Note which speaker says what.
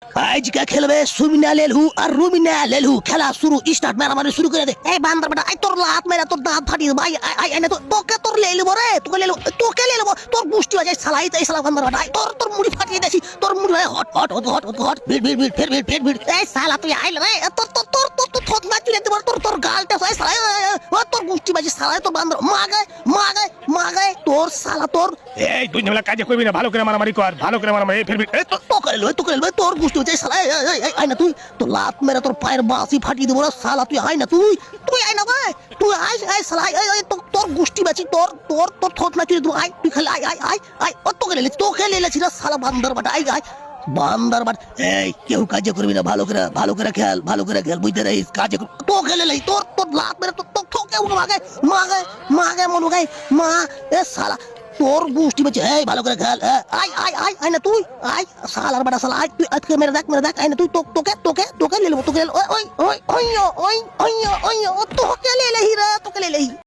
Speaker 1: আজকে খেলবে সুমিনা লেলহু আর রুমিনা লেলহু। খেলা শুরু, স্টার্ট, মারামারি শুরু করে দে। এই বান্দর বেটা, আই তোর লাত মেরা তোর দাঁত ফাটিয়ে দেবো। আই না তোকে তোর লেলবো রে, তোকে লেলবো তোর গুষ্টি আছে সালাই, এই সালা বান্দর বেটা, তোর তোর মুড়ি ফাটিয়ে দেছি, তোর মুড়ি hot hot hot hot hot hot ভিড় ভিড় ভিড় ফের ভিড় ফের ভিড়। এই সালা তুই আইল রে, তোর তোর তোর তোর তোর থত না চুলে দেবো, তোর তোর গালটা এই সালা, তোর গুষ্টি বাজি সালা, তোর বান্দর মাগায় মাগায় মাগায় তোর সালা তোর।
Speaker 2: এই তুই ঝামেলা কাজে করবি না, ভালো করে মারামারি কর, ভালো করে মারামারি ফেরবি।
Speaker 1: তোকে লেলবো তোর গুষ্টি হচ্ছে সালা। আই না তুই, তোর লাত মেরা তোর পায়ের বাঁশি ফাটিয়ে দেবো সালা। তুই আই না, তুই আই না ভাই, তুই আই সালা, তোর গুষ্টি বাঁচি, তোর তোর তোর থত না চুলে দেবো। আই তুই খালি আই আই আই আই, তোকে লেলেছি না সালা বান্দর বাটা। আই আই বান্দর বাট। এই কেউ কাজে করবি না, ভালো করে খেল, ভালো করে খেল, বুঝতে রাখিস। কাজে তোকে লেলেই তোর তোর লাত মেরা তোর তোকে মাগে মাগে মাগে মনু গাই মা। এ সালা তোর গুষ্টি বাঁচি। এই ভালো করে খেল। আই আই আই আই না তুই আই সালার বাটা সালা। আই তুই আজকে মেরে দেখ আই না তুই, তোকে তোকে তোকে লেলবো, তোকে ওই ওই ওই ওই ওই ওই তোকে লেলেহি রে, তোকে লেলেহি।